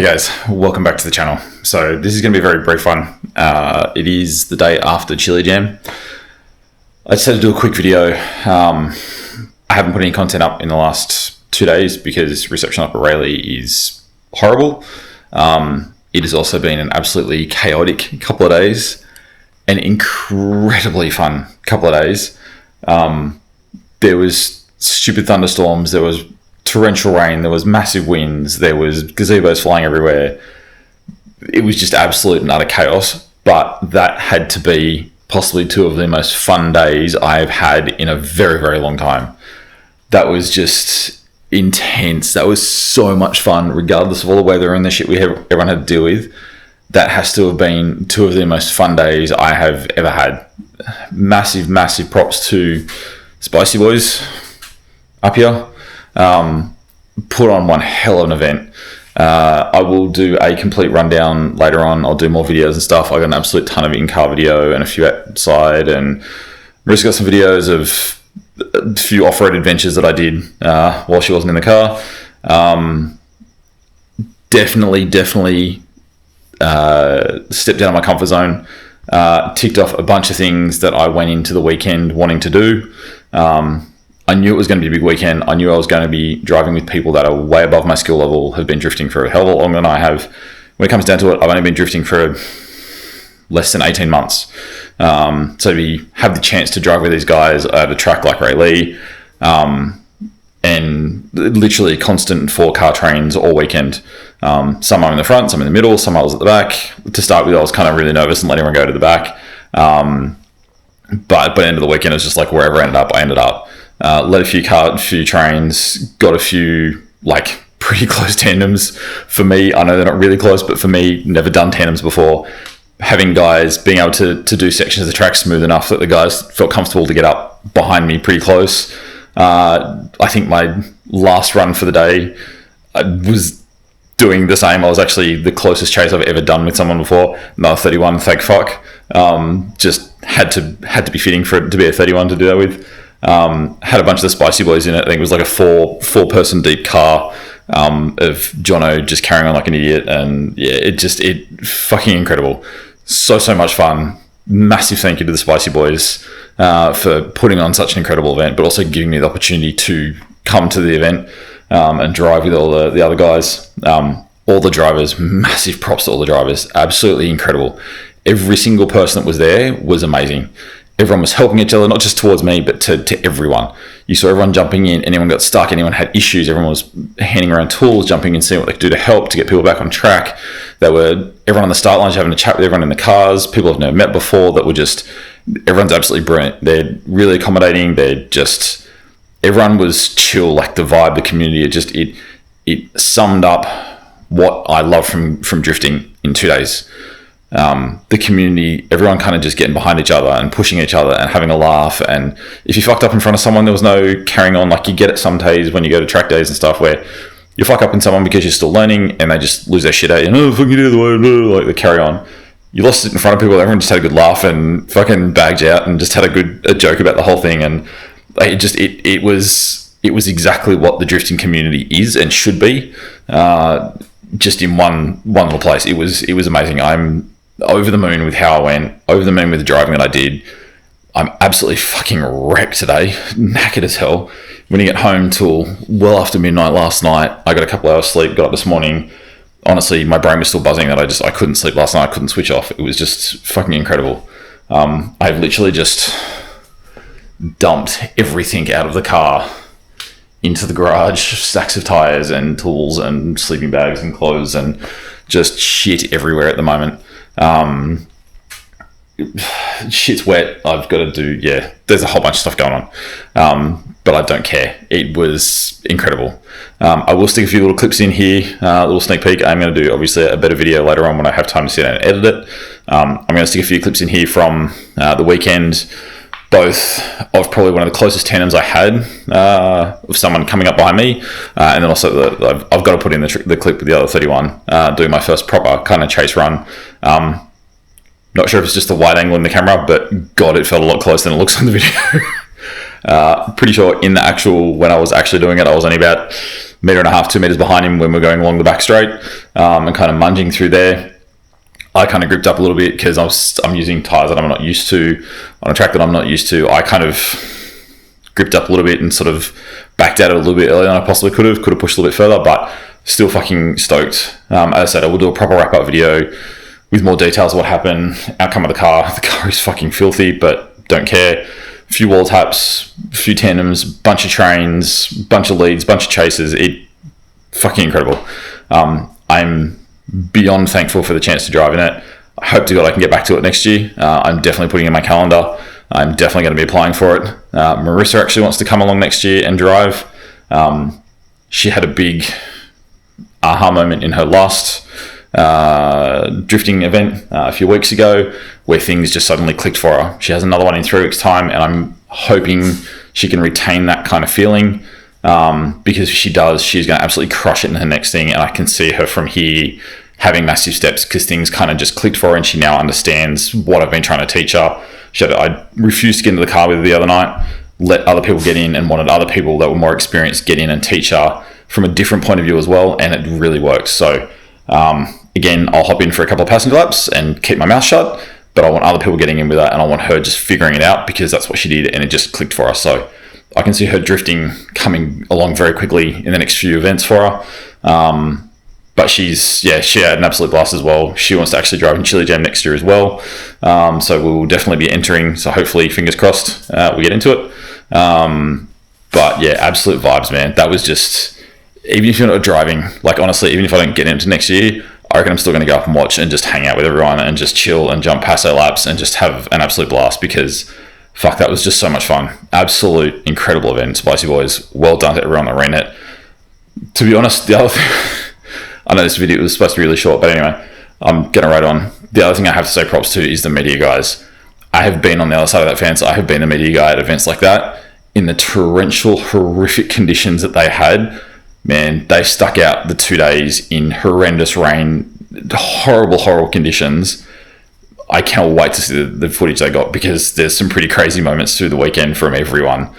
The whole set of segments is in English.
Hey guys, welcome back to the channel. So this is going to be a very brief one. It is the day after Chilli Jam. I just had to do a quick video. I haven't put any content up in the last 2 days because reception up at Rayleigh is horrible. It has also been an absolutely chaotic couple of days, an incredibly fun couple of days. There was stupid thunderstorms, there was torrential rain, there was massive winds, there was gazebos flying everywhere. It was just absolute and utter chaos, but that had to be possibly two of the most fun days I've had in a very, very long time. That was just intense. That was so much fun, regardless of all the weather and the shit everyone had to deal with. That has to have been two of the most fun days I have ever had. Massive, massive props to Spicy Bois up here. Put on one hell of an event. I will do a complete rundown later on. I'll do more videos and stuff. I got an absolute ton of in-car video and a few outside, and Marissa got some videos of a few off-road adventures that I did while she wasn't in the car. Definitely stepped out of my comfort zone. Ticked off a bunch of things that I went into the weekend wanting to do. I knew it was going to be a big weekend. I knew I was going to be driving with people that are way above my skill level, have been drifting for a hell of a lot longer than I have. When it comes down to it, I've only been drifting for less than 18 months. So to have the chance to drive with these guys at a track like Rayleigh, and literally constant 4-car trains all weekend. Some I'm in the front, some in the middle, some I was at the back. To start with, I was kind of really nervous and let everyone go to the back. But by the end of the weekend, it was just like wherever I ended up. Led a few trains, got a few like pretty close tandems. For me, I know they're not really close, but for me, never done tandems before. Having guys being able to do sections of the track smooth enough that the guys felt comfortable to get up behind me pretty close. I think my last run for the day, I was doing the same. I was actually the closest chase I've ever done with someone before. Another 31, thank fuck. Just had to be fitting for it to be a 31 to do that with. Had a bunch of the Spicy Bois in it. I think it was like a four-person deep car of Jono just carrying on like an idiot, and yeah, it fucking incredible. So much fun. Massive thank you to the Spicy Bois for putting on such an incredible event, but also giving me the opportunity to come to the event and drive with all the other guys. All the drivers, massive props to all the drivers. Absolutely incredible. Every single person that was there was amazing. Everyone was helping each other, not just towards me, but to everyone. You saw everyone jumping in, anyone got stuck, anyone had issues, everyone was handing around tools, jumping in, seeing what they could do to help, to get people back on track. Everyone on the start lines having a chat with everyone in the cars, people I've never met before that were just, everyone's absolutely brilliant. They're really accommodating, everyone was chill, like the vibe, the community, it summed up what I love from drifting in 2 days. The community, everyone kind of just getting behind each other and pushing each other and having a laugh. And if you fucked up in front of someone, there was no carrying on. Like you get it some days when you go to track days and stuff where you fuck up in someone because you're still learning and they just lose their shit at you. Oh, fucking do the way, like they carry on. You lost it in front of people. Everyone just had a good laugh and fucking bagged you out and just had a joke about the whole thing. And it was exactly what the drifting community is and should be. Just in one little place. It was amazing. I'm over the moon with how I went, over the moon with the driving that I did. I'm absolutely fucking wrecked today, knackered as hell. When you get home till well after midnight last night, I got a couple hours sleep, got up this morning. Honestly, my brain was still buzzing that I couldn't sleep last night. I couldn't switch off. It was just fucking incredible. I've literally just dumped everything out of the car into the garage, stacks of tires and tools and sleeping bags and clothes and just shit everywhere at the moment. Shit's wet. I've got to do, there's a whole bunch of stuff going on. But I don't care. It was incredible. I will stick a few little clips in here, a little sneak peek. I'm going to do obviously a better video later on when I have time to sit down and edit it. I'm going to stick a few clips in here from the weekend, both of probably one of the closest tandems I had of someone coming up behind me, and then also I've got to put in the clip with the other 31 doing my first proper kind of chase run. Not sure if it's just the wide angle in the camera, but God, it felt a lot closer than it looks on the video. Pretty sure in the when I was actually doing it, I was only about metre and a half, 2 metres behind him when we're going along the back straight, and kind of munging through there. I kind of gripped up a little bit because I'm using tyres that I'm not used to on a track that I'm not used to. I kind of gripped up a little bit and sort of backed out a little bit earlier than I possibly could have pushed a little bit further, but still fucking stoked. As I said, I will do a proper wrap-up video with more details of what happened, outcome of the car. The car is fucking filthy, but don't care. A few wall taps, a few tandems, bunch of trains, bunch of leads, bunch of chases. It fucking incredible. I'm beyond thankful for the chance to drive in it. I hope to God I can get back to it next year. I'm definitely putting it in my calendar. I'm definitely going to be applying for it. Marissa actually wants to come along next year and drive. She had a big aha moment in her last drifting event a few weeks ago where things just suddenly clicked for her. She has another one in 3 weeks' time, and I'm hoping she can retain that kind of feeling, because if she does, she's going to absolutely crush it in her next thing, and I can see her from here having massive steps because things kind of just clicked for her and she now understands what I've been trying to teach her. I refused to get into the car with her the other night, let other people get in, and wanted other people that were more experienced get in and teach her from a different point of view as well, and it really worked. So again, I'll hop in for a couple of passenger laps and keep my mouth shut, but I want other people getting in with that, and I want her just figuring it out because that's what she did, and it just clicked for us. So I can see her drifting coming along very quickly in the next few events for her. But she had an absolute blast as well. She wants to actually drive in Chilli Jam next year as well. So we will definitely be entering. So hopefully, fingers crossed, we get into it. But yeah, absolute vibes, man. That was just, even if you're not driving, like honestly, even if I don't get into next year, I reckon I'm still going to go up and watch and just hang out with everyone and just chill and jump passo laps and just have an absolute blast because fuck, that was just so much fun. Absolute incredible event, Spicy Bois. Well done to everyone that ran it. To be honest, the other thing, I know this video was supposed to be really short, but anyway, I'm going to write on. The other thing I have to say props to is the media guys. I have been on the other side of that fence. I have been a media guy at events like that. In the torrential, horrific conditions that they had, man, they stuck out the 2 days in horrendous rain, horrible conditions. I can't wait to see the footage they got because there's some pretty crazy moments through the weekend from everyone.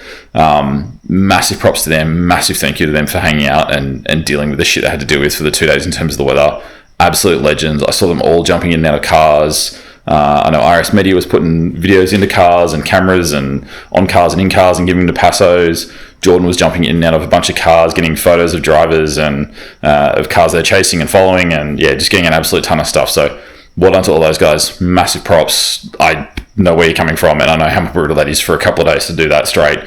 Massive props to them. Massive thank you to them for hanging out and dealing with the shit they had to deal with for the 2 days in terms of the weather. Absolute legends. I saw them all jumping in and out of cars. I know IRS Media was putting videos into cars and cameras and on cars and in cars and giving them to passos. Jordan was jumping in and out of a bunch of cars, getting photos of drivers and of cars they're chasing and following, and yeah, just getting an absolute ton of stuff. So well done to all those guys. Massive props. I know where you're coming from, and I know how brutal that is for a couple of days to do that straight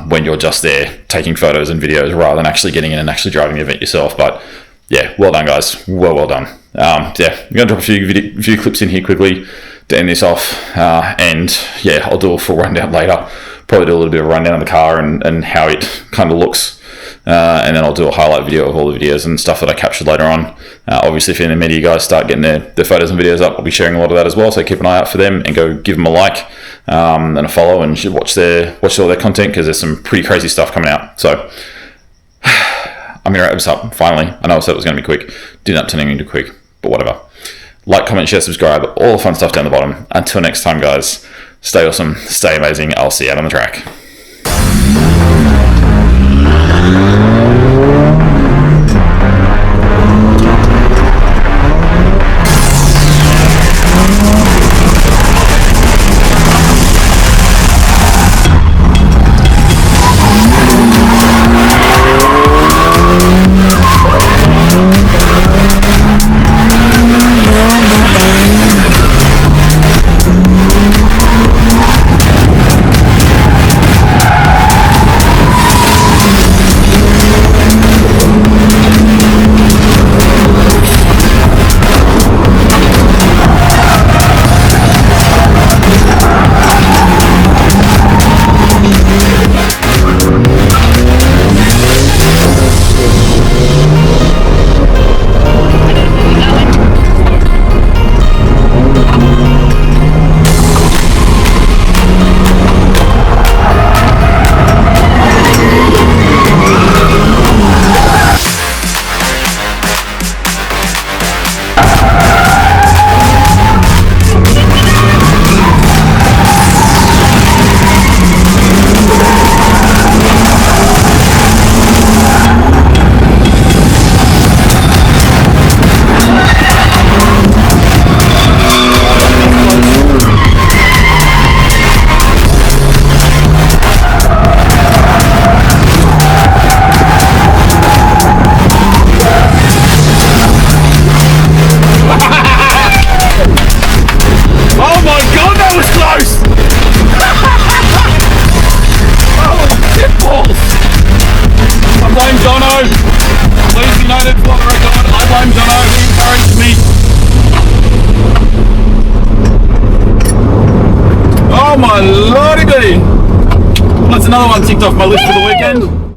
when you're just there taking photos and videos rather than actually getting in and actually driving the event yourself. But yeah, well done, guys. Well done. I'm going to drop a few clips in here quickly to end this off, and yeah, I'll do a full rundown later. Probably do a little bit of a rundown of the car and how it kind of looks. And then I'll do a highlight video of all the videos and stuff that I captured later on. Obviously, if any of the media guys start getting their photos and videos up, I'll be sharing a lot of that as well. So keep an eye out for them and go give them a like and a follow, and watch all their content because there's some pretty crazy stuff coming out. So I'm going to wrap this up finally. I know I said it was going to be quick. Didn't end up turning into quick, but whatever. Like, comment, share, subscribe, all the fun stuff down the bottom. Until next time, guys, stay awesome, stay amazing. I'll see you out on the track. Please be noted for the record, I blame Jono, he encouraged me. Oh my lordy! That's another one ticked off my list for the weekend.